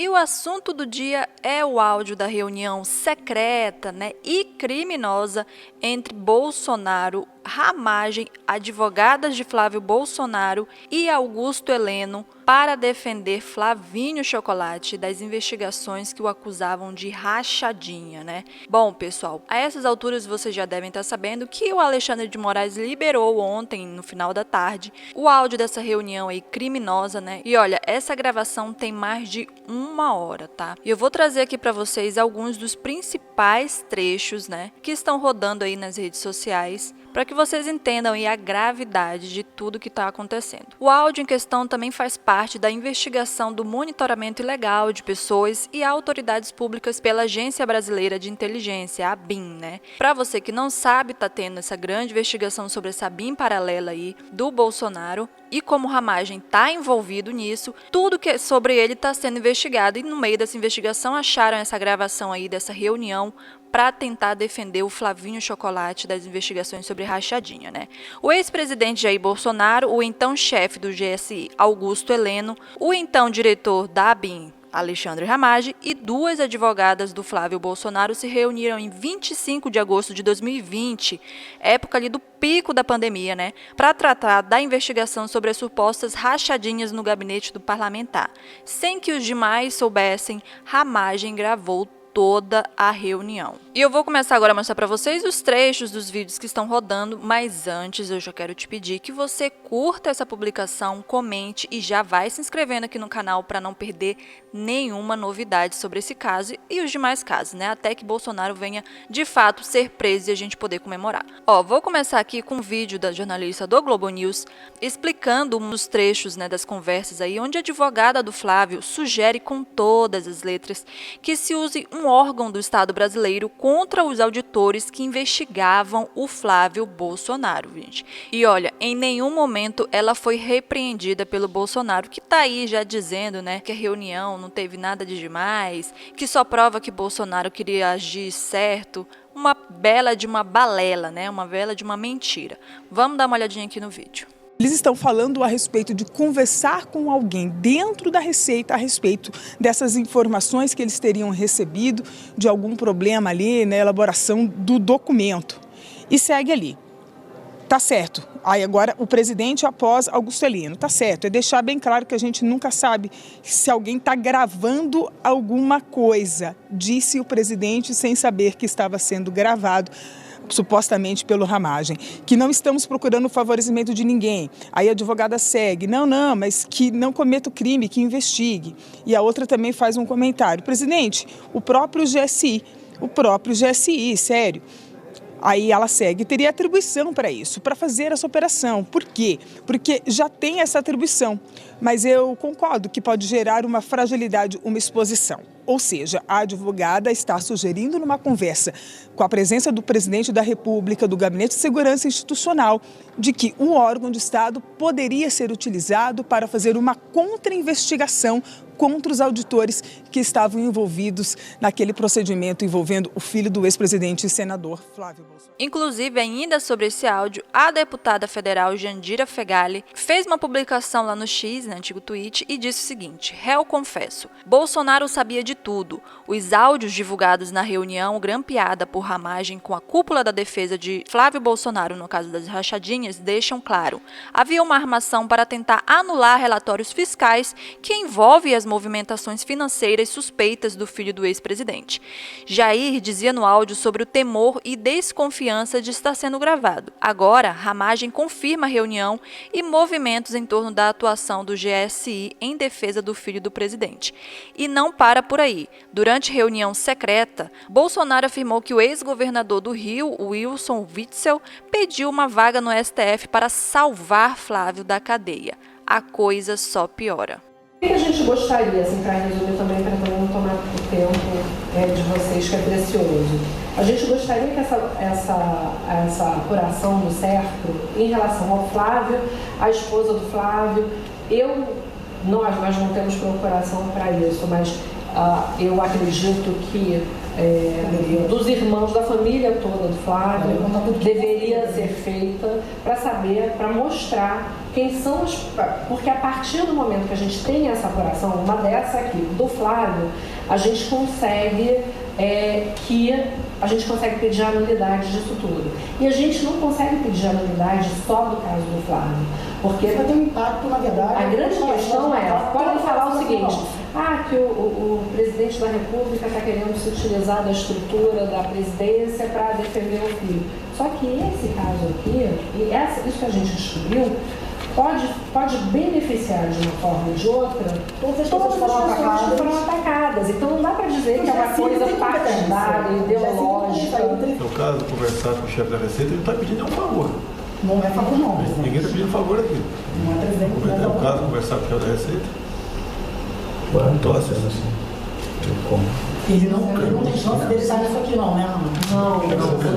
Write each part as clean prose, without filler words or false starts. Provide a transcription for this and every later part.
E o assunto do dia é o áudio da reunião secreta, e criminosa entre Bolsonaro, Ramagem, advogadas de Flávio Bolsonaro e Augusto Heleno para defender Flavinho Chocolate das investigações que o acusavam de rachadinha, Bom, pessoal, a essas alturas vocês já devem estar sabendo que o Alexandre de Moraes liberou ontem, no final da tarde, o áudio dessa reunião aí criminosa, E olha, essa gravação tem mais de 1 hora, tá? E eu vou trazer aqui para vocês alguns dos principais trechos, que estão rodando aí nas redes sociais, para que vocês entendam aí a gravidade de tudo que está acontecendo. O áudio em questão também faz parte da investigação do monitoramento ilegal de pessoas e autoridades públicas pela Agência Brasileira de Inteligência, a ABIN, Para você que não sabe, tá tendo essa grande investigação sobre essa ABIN paralela aí do Bolsonaro, e como o Ramagem está envolvido nisso, tudo que é sobre ele está sendo investigado, e no meio dessa investigação acharam essa gravação aí dessa reunião para tentar defender o Flavinho Chocolate das investigações sobre rachadinha, O ex-presidente Jair Bolsonaro, o então chefe do GSI, Augusto Heleno, o então diretor da ABIN, Alexandre Ramagem, e 2 advogadas do Flávio Bolsonaro se reuniram em 25 de agosto de 2020, época ali do pico da pandemia, para tratar da investigação sobre as supostas rachadinhas no gabinete do parlamentar. Sem que os demais soubessem, Ramagem gravou toda a reunião. E eu vou começar agora a mostrar para vocês os trechos dos vídeos que estão rodando, mas antes eu já quero te pedir que você curta essa publicação, comente e já vai se inscrevendo aqui no canal para não perder nenhuma novidade sobre esse caso e os demais casos, até que Bolsonaro venha de fato ser preso e a gente poder comemorar. Vou começar aqui com um vídeo da jornalista do Globo News explicando um dos trechos, das conversas aí, onde a advogada do Flávio sugere com todas as letras que se use um órgão do Estado brasileiro contra os auditores que investigavam o Flávio Bolsonaro, gente. E olha, em nenhum momento ela foi repreendida pelo Bolsonaro, que tá aí já dizendo, que a reunião não teve nada de demais, que só prova que Bolsonaro queria agir certo. Uma bela de uma balela, uma bela de uma mentira. Vamos dar uma olhadinha aqui no vídeo. Eles estão falando a respeito de conversar com alguém dentro da Receita a respeito dessas informações que eles teriam recebido de algum problema ali na elaboração do documento. E segue ali. Tá certo. Aí agora o presidente após Augusto Heleno. Tá certo. É deixar bem claro que a gente nunca sabe se alguém está gravando alguma coisa. Disse o presidente sem saber que estava sendo gravado, supostamente pelo Ramagem, que não estamos procurando o favorecimento de ninguém. Aí a advogada segue, não, mas que não cometa o crime, que investigue. E a outra também faz um comentário, presidente, o próprio GSI, sério. Aí ela segue, teria atribuição para isso, para fazer essa operação. Por quê? Porque já tem essa atribuição, mas eu concordo que pode gerar uma fragilidade, uma exposição. Ou seja, a advogada está sugerindo numa conversa com a presença do presidente da República, do Gabinete de Segurança Institucional, de que o órgão de Estado poderia ser utilizado para fazer uma contra-investigação contra os auditores que estavam envolvidos naquele procedimento envolvendo o filho do ex-presidente e senador Flávio Bolsonaro. Inclusive, ainda sobre esse áudio, a deputada federal Jandira Fegali fez uma publicação lá no X, antigo tweet, e disse o seguinte: réu confesso, Bolsonaro sabia de tudo. Os áudios divulgados na reunião grampeada por Ramagem com a cúpula da defesa de Flávio Bolsonaro no caso das rachadinhas deixam claro. Havia uma armação para tentar anular relatórios fiscais que envolvem as movimentações financeiras suspeitas do filho do ex-presidente. Jair dizia no áudio sobre o temor e desconfiança de estar sendo gravado. Agora, Ramagem confirma a reunião e movimentos em torno da atuação do GSI em defesa do filho do presidente. E não para por aí. Durante reunião secreta, Bolsonaro afirmou que o ex-governador do Rio, Wilson Witzel, pediu uma vaga no STF para salvar Flávio da cadeia. A coisa só piora. O que a gente gostaria, para resumir também, para não tomar o tempo de vocês, que é precioso, a gente gostaria que essa apuração do certo em relação ao Flávio, à esposa do Flávio, nós não temos procuração para isso, mas eu acredito que dos irmãos, da família toda do Flávio, deveria ser feita para saber, para mostrar quem são os... Porque a partir do momento que a gente tem essa apuração, uma dessa aqui, do Flávio, a gente consegue pedir a nulidade disso tudo. E a gente não consegue pedir a nulidade só do caso do Flávio, porque vai ter um impacto, na verdade. A grande questão podem falar o seguinte: que o presidente da República está querendo se utilizar da estrutura da presidência para defender o filho. Só que esse caso aqui, isso que a gente descobriu, pode beneficiar de uma forma ou de outra todas as pessoas que foram atacadas. Então não dá para dizer que é uma coisa partidária, ideológica. No caso, conversar com o chefe da Receita, ele não está pedindo nenhum favor. Não é favor, não. Ninguém está pedindo favor aqui. Não é presidente. É o caso, conversar com o chefe da Receita. Tosse, assim. Ele não tem chance dele sair disso aqui, não, né, Ana? Não,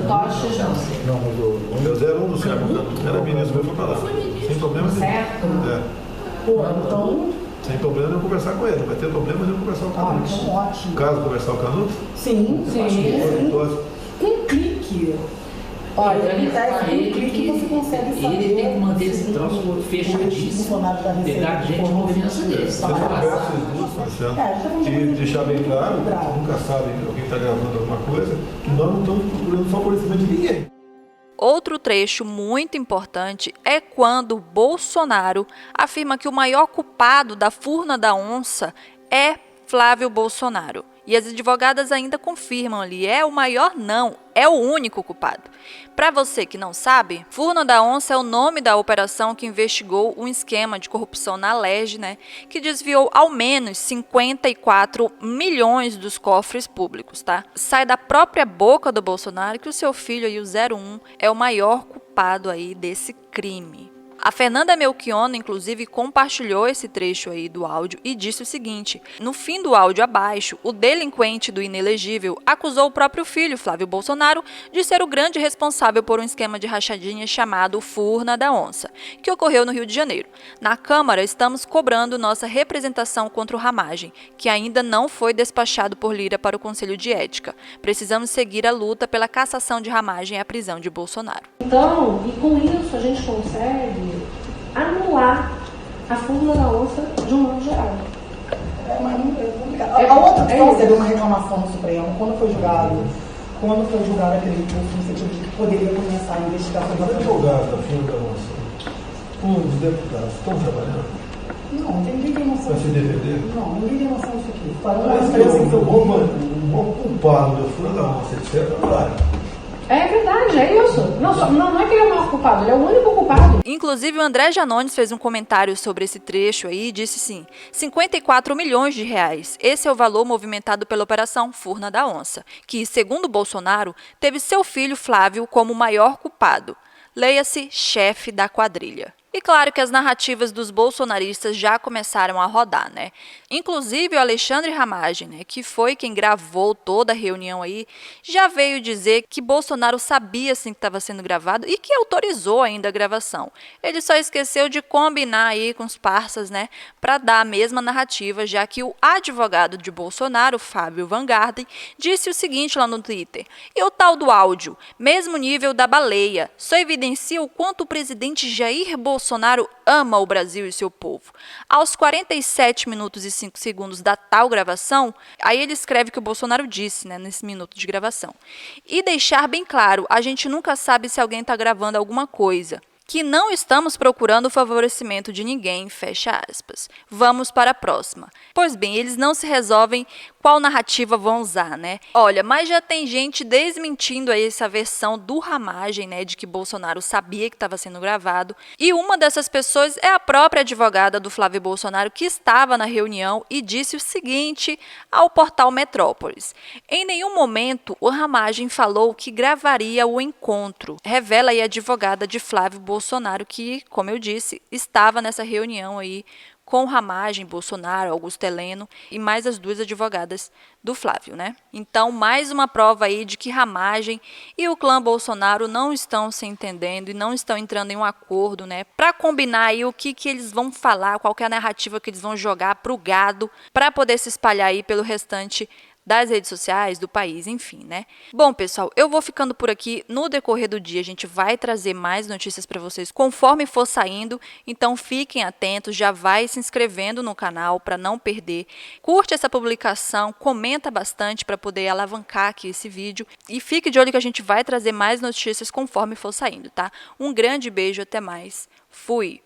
toches não. Não, mas o 01 do CERP, era ministro, foi para lá. Sem problema nenhum. Certo? Então... Sem problema de eu conversar com ele. Não vai ter problema de eu conversar com o Canuto. Então, ótimo. Caso conversar com o Canuto? Sim. Um clique. Olha, ele tá em um clique você consegue saber. Ele tem que manter esse troço fechadíssimo. Pegar gente de confiança dele. E deixar bem claro, nunca sabe alguém está gravando alguma coisa, que nós não estamos procurando favorecimento de ninguém. Outro trecho muito importante é quando Bolsonaro afirma que o maior culpado da furna da onça é Flávio Bolsonaro. E as advogadas ainda confirmam ali, é o maior não, é o único culpado. Para você que não sabe, Furna da Onça é o nome da operação que investigou um esquema de corrupção na Alerj, que desviou ao menos 54 milhões dos cofres públicos, tá? Sai da própria boca do Bolsonaro que o seu filho aí, o 01, é o maior culpado aí desse crime. A Fernanda Melchiona, inclusive, compartilhou esse trecho aí do áudio e disse o seguinte: no fim do áudio abaixo, o delinquente do inelegível acusou o próprio filho, Flávio Bolsonaro, de ser o grande responsável por um esquema de rachadinha chamado Furna da Onça, que ocorreu no Rio de Janeiro. Na Câmara, estamos cobrando nossa representação contra o Ramagem, que ainda não foi despachado por Lira para o Conselho de Ética. Precisamos seguir a luta pela cassação de Ramagem e a prisão de Bolsonaro. Então, e com isso a gente consegue anular a furna da onça de um modo geral. A outra coisa teve uma reclamação no Supremo, quando foi julgado aquele recurso, no sentido de que poderia começar a investigação. Os advogados da furna da onça, os deputados, estão trabalhando? Não, ninguém tem noção. Vai se defender? Não, ninguém tem noção disso aqui. Um bom culpado da furna da onça, etc., vai. É verdade, é isso. Não é que ele é o maior culpado, ele é o único culpado. Inclusive, o André Janones fez um comentário sobre esse trecho aí e disse assim: 54 milhões de reais. Esse é o valor movimentado pela Operação Furna da Onça, que, segundo Bolsonaro, teve seu filho Flávio como o maior culpado. Leia-se chefe da quadrilha. E claro que as narrativas dos bolsonaristas já começaram a rodar, Inclusive o Alexandre Ramagem, que foi quem gravou toda a reunião aí, já veio dizer que Bolsonaro sabia sim que estava sendo gravado e que autorizou ainda a gravação. Ele só esqueceu de combinar aí com os parças, para dar a mesma narrativa, já que o advogado de Bolsonaro, Fábio Van Garden, disse o seguinte lá no Twitter: e o tal do áudio, mesmo nível da baleia, só evidencia o quanto o presidente Jair Bolsonaro ama o Brasil e seu povo. Aos 47 minutos e 5 segundos da tal gravação, aí ele escreve que o Bolsonaro disse, nesse minuto de gravação. E deixar bem claro, a gente nunca sabe se alguém está gravando alguma coisa. Que não estamos procurando o favorecimento de ninguém, fecha aspas. Vamos para a próxima. Pois bem, eles não se resolvem qual narrativa vão usar, Olha, mas já tem gente desmentindo aí essa versão do Ramagem, de que Bolsonaro sabia que estava sendo gravado. E uma dessas pessoas é a própria advogada do Flávio Bolsonaro, que estava na reunião e disse o seguinte ao portal Metrópolis: em nenhum momento o Ramagem falou que gravaria o encontro. Revela aí a advogada de Flávio Bolsonaro, que, como eu disse, estava nessa reunião aí com Ramagem, Bolsonaro, Augusto Heleno e mais as duas advogadas do Flávio, Então, mais uma prova aí de que Ramagem e o clã Bolsonaro não estão se entendendo e não estão entrando em um acordo, para combinar aí o que eles vão falar, qual que é a narrativa que eles vão jogar pro gado, para poder se espalhar aí pelo restante das redes sociais, do país, enfim, né? Bom, pessoal, eu vou ficando por aqui. No decorrer do dia, a gente vai trazer mais notícias para vocês conforme for saindo, então fiquem atentos, já vai se inscrevendo no canal para não perder. Curte essa publicação, comenta bastante para poder alavancar aqui esse vídeo e fique de olho que a gente vai trazer mais notícias conforme for saindo, tá? Um grande beijo, até mais. Fui!